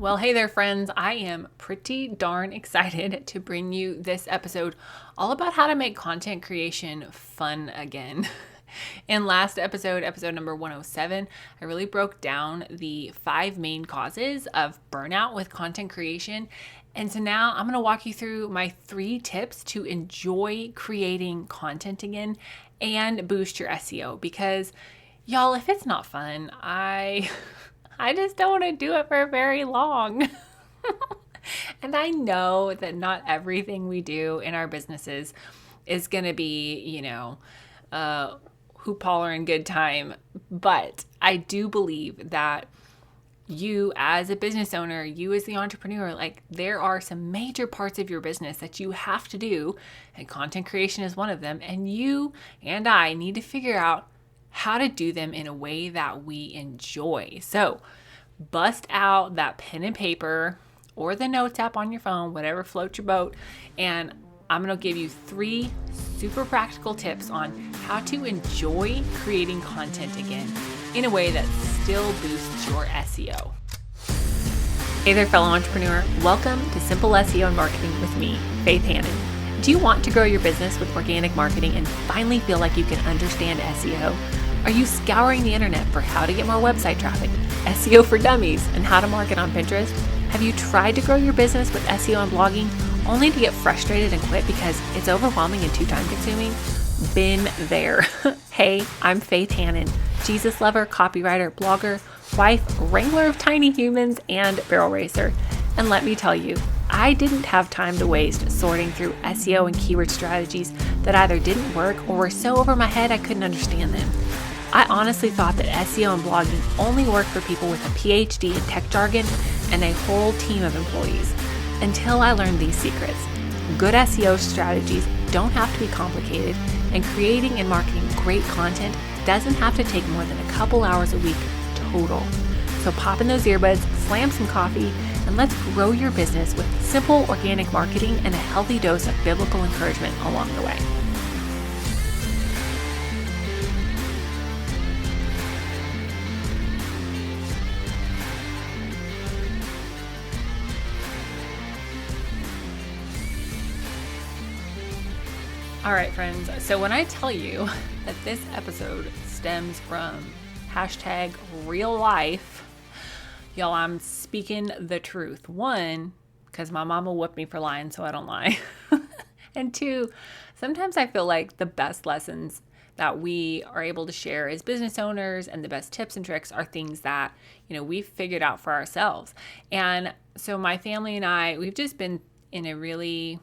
Well, hey there, friends. I am pretty darn excited to bring you this episode all about how to make content creation fun again. In last episode, episode number 107, I really broke down the 5 main causes of burnout with content creation. And so now I'm going to walk you through my 3 tips to enjoy creating content again and boost your SEO. Because, y'all, if it's not fun, I just don't want to do it for very long. And I know that not everything we do in our businesses is going to be, hoop holler and good time. But I do believe that you as a business owner, you as the entrepreneur, like there are some major parts of your business that you have to do, and content creation is one of them. And you and I need to figure out how to do them in a way that we enjoy. So bust out that pen and paper or the notes app on your phone, whatever floats your boat, and I'm going to give you 3 super practical tips on how to enjoy creating content again in a way that still boosts your SEO. Hey there, fellow entrepreneur. Welcome to Simple SEO and Marketing with me, Faith Hannon. Do you want to grow your business with organic marketing and finally feel like you can understand SEO? Are you scouring the internet for how to get more website traffic, SEO for dummies, and how to market on Pinterest? Have you tried to grow your business with SEO and blogging only to get frustrated and quit because it's overwhelming and too time consuming? Been there. Hey, I'm Faith Hannon, Jesus lover, copywriter, blogger, wife, wrangler of tiny humans, and barrel racer. And let me tell you, I didn't have time to waste sorting through SEO and keyword strategies that either didn't work or were so over my head I couldn't understand them. I honestly thought that SEO and blogging only worked for people with a PhD in tech jargon and a whole team of employees, until I learned these secrets. Good SEO strategies don't have to be complicated, and creating and marketing great content doesn't have to take more than a couple hours a week total. So pop in those earbuds, slam some coffee, and let's grow your business with simple organic marketing and a healthy dose of biblical encouragement along the way. All right, friends. So when I tell you that this episode stems from hashtag real life, y'all, I'm speaking the truth. 1, because my mom will whip me for lying, so I don't lie. And 2, sometimes I feel like the best lessons that we are able to share as business owners and the best tips and tricks are things that, we've figured out for ourselves. And so my family and I, we've just been in a really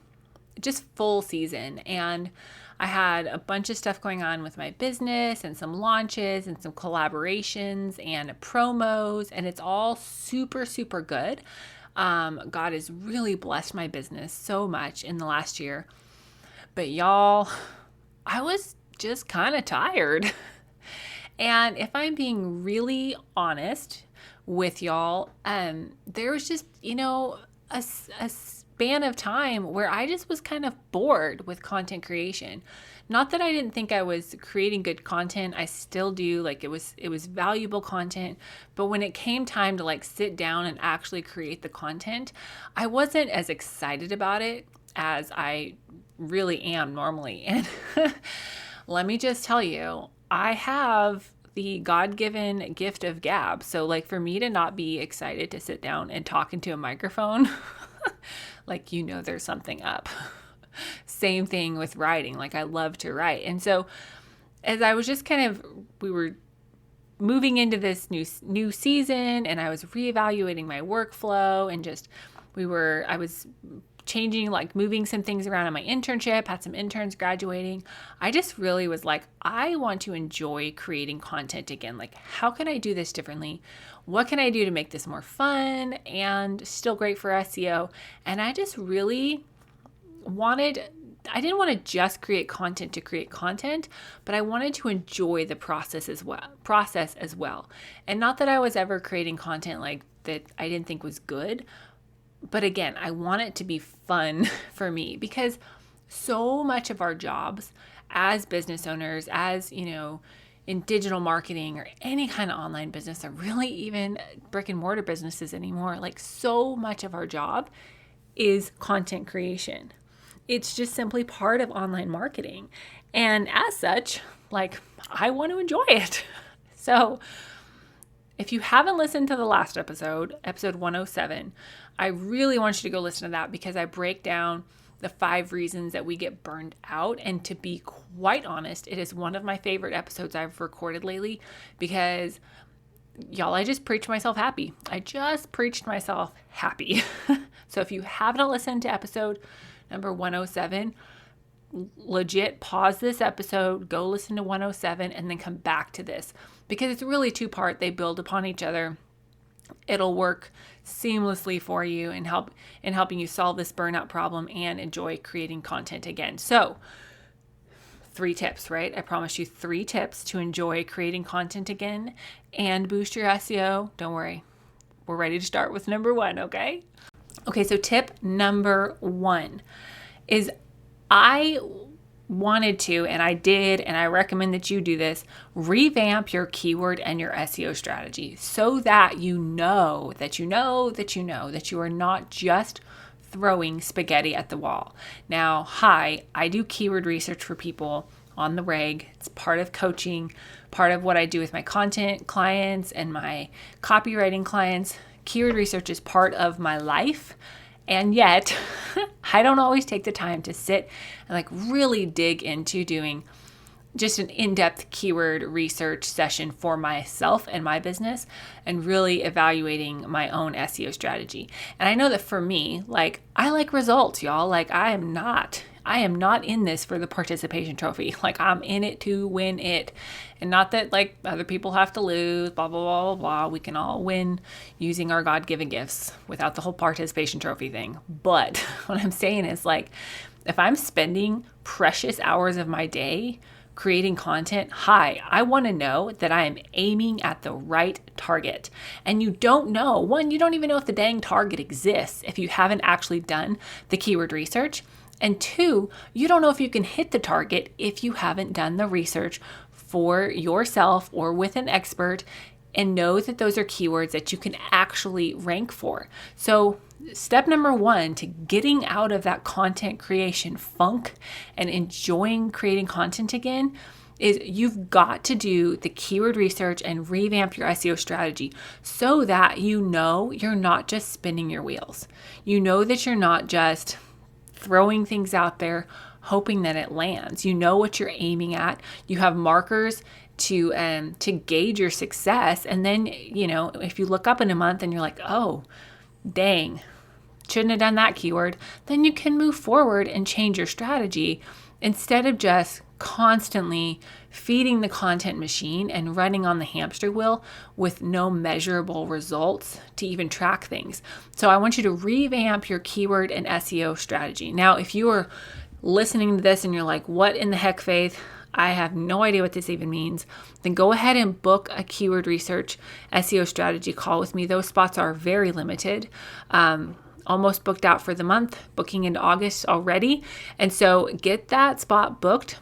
just full season, and I had a bunch of stuff going on with my business and some launches and some collaborations and promos, and it's all super, super good. God has really blessed my business so much in the last year, but y'all, I was just kind of tired. And if I'm being really honest with y'all, there was just, a span of time where I just was kind of bored with content creation. Not that I didn't think I was creating good content. I still do. Like it was valuable content. But when it came time to sit down and actually create the content, I wasn't as excited about it as I really am normally. And let me just tell you, I have the God-given gift of gab. So for me to not be excited to sit down and talk into a microphone, there's something up. Same thing with writing. I love to write. And so as I was just we were moving into this new season, and I was reevaluating my workflow, and I was changing, moving some things around on my internship, had some interns graduating. I just really was I want to enjoy creating content again. How can I do this differently? What can I do to make this more fun and still great for SEO? And I just really I didn't want to just create content to create content, but I wanted to enjoy the process as well. And not that I was ever creating content that I didn't think was good, but again, I want it to be fun for me, because so much of our jobs as business owners, as, in digital marketing or any kind of online business, or really even brick and mortar businesses anymore, like so much of our job is content creation. It's just simply part of online marketing. And as such, like, I want to enjoy it. So if you haven't listened to the last episode, episode 107, I really want you to go listen to that, because I break down the 5 reasons that we get burned out. And to be quite honest, it is one of my favorite episodes I've recorded lately, because y'all, I just preached myself happy. So if you haven't listened to episode number 107, legit pause this episode, go listen to 107, and then come back to this, because it's really 2-part. They build upon each other. It'll work seamlessly for you and help in helping you solve this burnout problem and enjoy creating content again. So 3 tips, right? I promised you 3 tips to enjoy creating content again and boost your SEO. Don't worry. We're ready to start with number 1, okay? Okay, so tip number 1 is, I wanted to, and I did, and I recommend that you do this, revamp your keyword and your SEO strategy, so that you know that you are not just throwing spaghetti at the wall. Now, I do keyword research for people on the reg. It's part of coaching, part of what I do with my content clients and my copywriting clients. Keyword research is part of my life. And yet, I don't always take the time to sit and like really dig into doing just an in-depth keyword research session for myself and my business, and really evaluating my own SEO strategy. And I know that for me, like, I like results, y'all. Like, I am not in this for the participation trophy. Like, I'm in it to win it. And not that like other people have to lose, blah, blah, blah, blah, blah. We can all win using our God-given gifts without the whole participation trophy thing. But what I'm saying is, like, if I'm spending precious hours of my day creating content, I want to know that I am aiming at the right target. And you don't know, one, you don't even know if the dang target exists if you haven't actually done the keyword research. And 2, you don't know if you can hit the target if you haven't done the research for yourself or with an expert, and know that those are keywords that you can actually rank for. So step number 1 to getting out of that content creation funk and enjoying creating content again is, you've got to do the keyword research and revamp your SEO strategy, so that you know you're not just spinning your wheels. You know that you're not just throwing things out there hoping that it lands. You know what you're aiming at. You have markers to gauge your success. And then, you know, if you look up in a month and you're like, oh, dang, shouldn't have done that keyword, then you can move forward and change your strategy, instead of just constantly feeding the content machine and running on the hamster wheel with no measurable results to even track things. So I want you to revamp your keyword and SEO strategy. Now, if you are listening to this and you're like, what in the heck, Faith? I have no idea what this even means, then go ahead and book a keyword research SEO strategy call with me. Those spots are very limited. Almost booked out for the month, booking into August already. And so get that spot booked.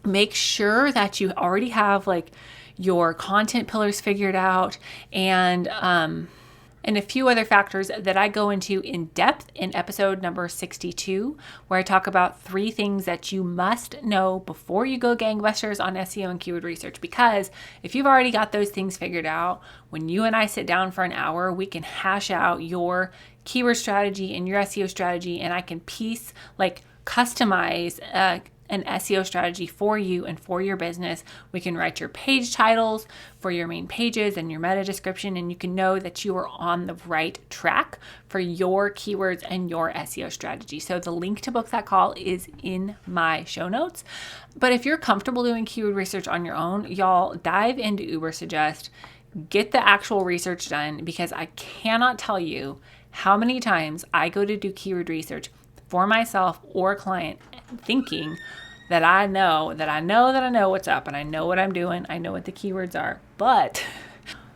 Make sure that you already have like your content pillars figured out, and a few other factors that I go into in depth in episode number 62, where I talk about 3 things that you must know before you go gangbusters on SEO and keyword research. Because if you've already got those things figured out, when you and I sit down for an hour, we can hash out your keyword strategy and your SEO strategy, and I can customize an SEO strategy for you and for your business. We can write your page titles for your main pages and your meta description, and you can know that you are on the right track for your keywords and your SEO strategy. So the link to book that call is in my show notes. But if you're comfortable doing keyword research on your own, y'all, dive into Ubersuggest, get the actual research done, because I cannot tell you how many times I go to do keyword research for myself or a client thinking that I know what's up, and I know what I'm doing. I know what the keywords are. But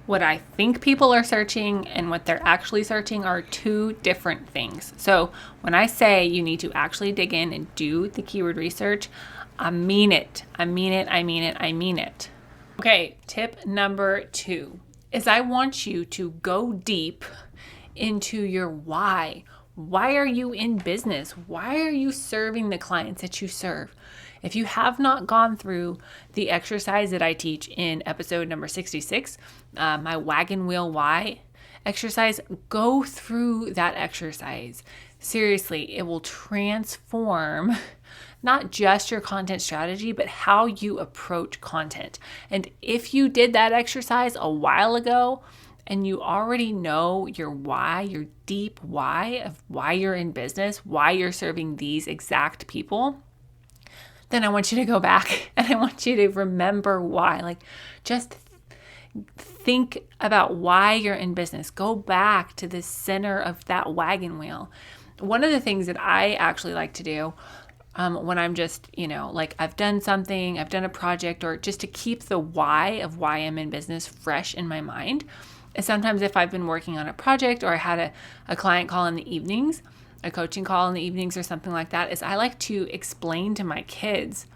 what I think people are searching and what they're actually searching are 2 different things. So when I say you need to actually dig in and do the keyword research, I mean it. Okay, tip number 2 is I want you to go deep into your why. Why are you in business? Why are you serving the clients that you serve? If you have not gone through the exercise that I teach in episode number 66, my wagon wheel why exercise, go through that exercise. Seriously, it will transform not just your content strategy, but how you approach content. And if you did that exercise a while ago and you already know your why, your deep why of why you're in business, why you're serving these exact people, then I want you to go back and I want you to remember why. Like, just think about why you're in business. Go back to the center of that wagon wheel. One of the things that I actually like to do when I'm just, like I've done something, I've done a project, or just to keep the why of why I'm in business fresh in my mind, is sometimes if I've been working on a project or I had a client call in the evenings, a coaching call in the evenings or something like that, is I like to explain to my kids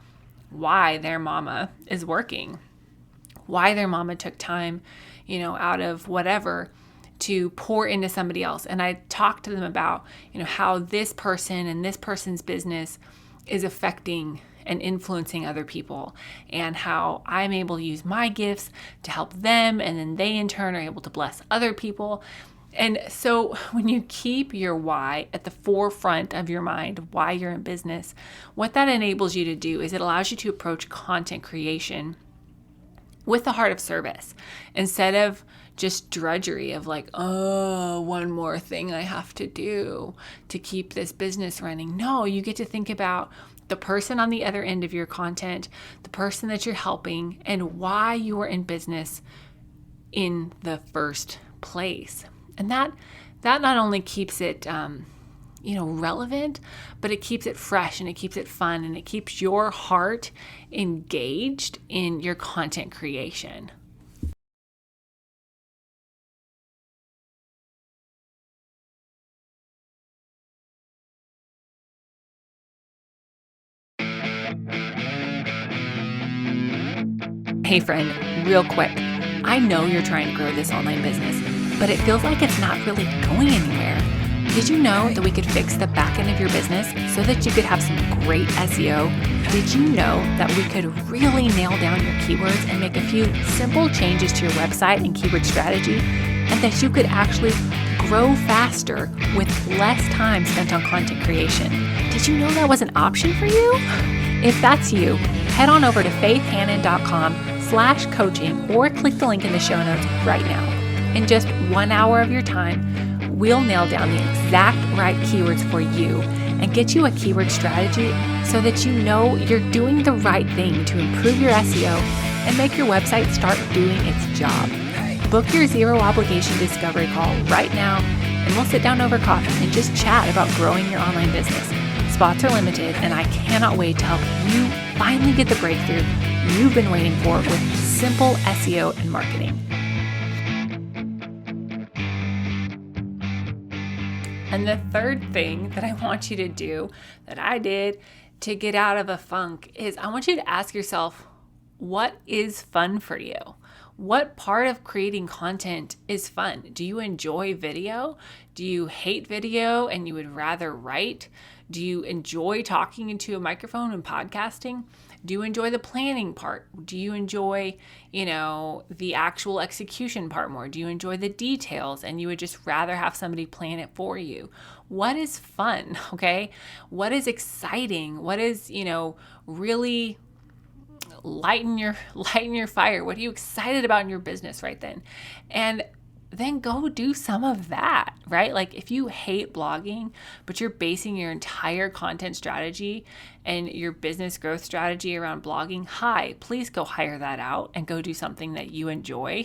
why their mama is working, why their mama took time, out of whatever to pour into somebody else. And I talk to them about, how this person and this person's business is affecting and influencing other people, and how I'm able to use my gifts to help them, and then they in turn are able to bless other people. And so when you keep your why at the forefront of your mind, why you're in business, what that enables you to do is it allows you to approach content creation with the heart of service, instead of just drudgery of like, oh, one more thing I have to do to keep this business running. No, you get to think about the person on the other end of your content, the person that you're helping, and why you are in business in the first place. And that not only keeps it relevant, but it keeps it fresh and it keeps it fun and it keeps your heart engaged in your content creation. Hey friend, real quick. I know you're trying to grow this online business, but it feels like it's not really going anywhere. Did you know that we could fix the back end of your business so that you could have some great SEO? Did you know that we could really nail down your keywords and make a few simple changes to your website and keyword strategy, and that you could actually grow faster with less time spent on content creation? Did you know that was an option for you? If that's you, head on over to faithhannon.com/coaching or click the link in the show notes right now. In just 1 hour of your time, we'll nail down the exact right keywords for you and get you a keyword strategy so that you know you're doing the right thing to improve your SEO and make your website start doing its job. Book your zero obligation discovery call right now, and we'll sit down over coffee and just chat about growing your online business. Spots are limited, and I cannot wait to help you finally get the breakthrough you've been waiting for with simple SEO and marketing. And the third thing that I want you to do, that I did to get out of a funk, is I want you to ask yourself, what is fun for you? What part of creating content is fun? Do you enjoy video? Do you hate video and you would rather write? Do you enjoy talking into a microphone and podcasting? Do you enjoy the planning part? Do you enjoy, the actual execution part more? Do you enjoy the details and you would just rather have somebody plan it for you? What is fun, okay? What is exciting? What is, really lighten your fire? What are you excited about in your business right then? And then go do some of that, right? Like if you hate blogging, but you're basing your entire content strategy and your business growth strategy around blogging, please go hire that out and go do something that you enjoy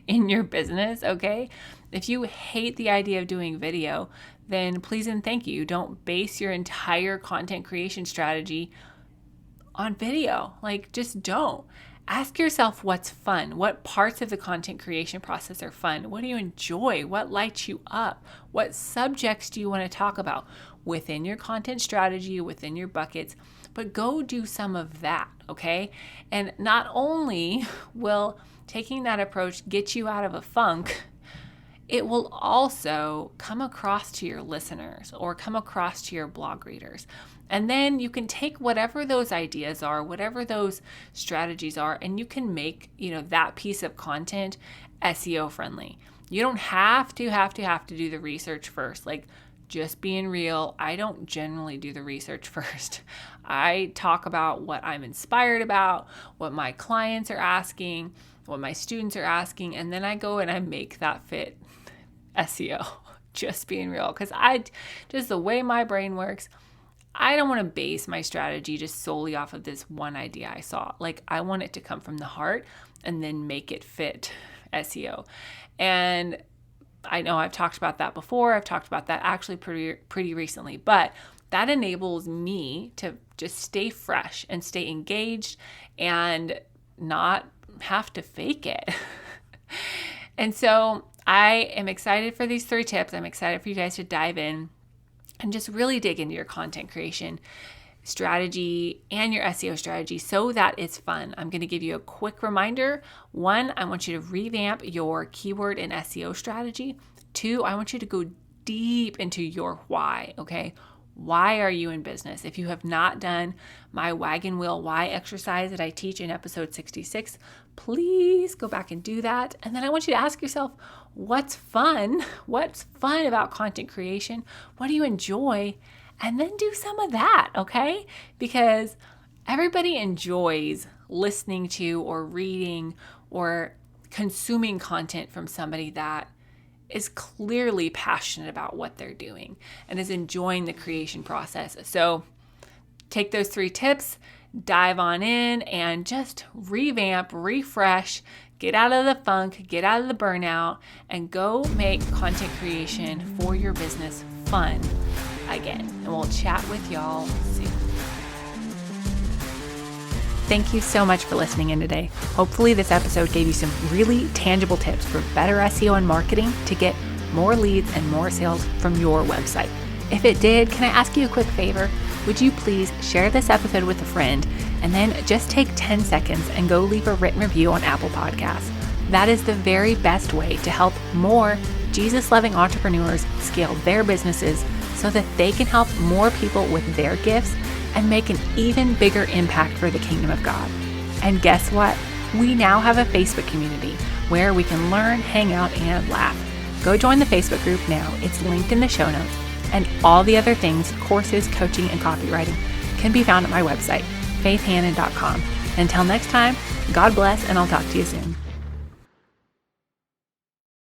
in your business, okay? If you hate the idea of doing video, then please and thank you. Don't base your entire content creation strategy on video. Like, just don't. Ask yourself what's fun. What parts of the content creation process are fun? What do you enjoy? What lights you up? What subjects do you want to talk about within your content strategy, within your buckets? But go do some of that, okay? And not only will taking that approach get you out of a funk, it will also come across to your listeners or come across to your blog readers. And then you can take whatever those ideas are, whatever those strategies are, and you can make, that piece of content SEO friendly. You don't have to do the research first. Like, just being real, I don't generally do the research first. I talk about what I'm inspired about, what my clients are asking, what my students are asking, and then I go and I make that fit SEO. Just being real, because just the way my brain works, I don't want to base my strategy just solely off of this one idea I saw. Like, I want it to come from the heart and then make it fit SEO. And I know I've talked about that before. I've talked about that actually pretty recently, but that enables me to just stay fresh and stay engaged and not have to fake it. And so I am excited for these 3 tips. I'm excited for you guys to dive in and just really dig into your content creation strategy and your SEO strategy so that it's fun. I'm going to give you a quick reminder. 1, I want you to revamp your keyword and SEO strategy. 2, I want you to go deep into your why, okay? Why are you in business? If you have not done my wagon wheel why exercise that I teach in episode 66, please go back and do that. And then I want you to ask yourself, what's fun? What's fun about content creation? What do you enjoy? And then do some of that, okay? Because everybody enjoys listening to or reading or consuming content from somebody that is clearly passionate about what they're doing and is enjoying the creation process. So take those 3 tips, dive on in, and just revamp, refresh, get out of the funk, get out of the burnout, and go make content creation for your business fun again. And we'll chat with y'all soon. Thank you so much for listening in today. Hopefully this episode gave you some really tangible tips for better SEO and marketing to get more leads and more sales from your website. If it did, can I ask you a quick favor? Would you please share this episode with a friend and then just take 10 seconds and go leave a written review on Apple Podcasts. That is the very best way to help more Jesus-loving entrepreneurs scale their businesses so that they can help more people with their gifts and make an even bigger impact for the kingdom of God. And guess what? We now have a Facebook community where we can learn, hang out, and laugh. Go join the Facebook group now. It's linked in the show notes. And all the other things, courses, coaching, and copywriting can be found at my website, faithhannon.com. Until next time, God bless, and I'll talk to you soon.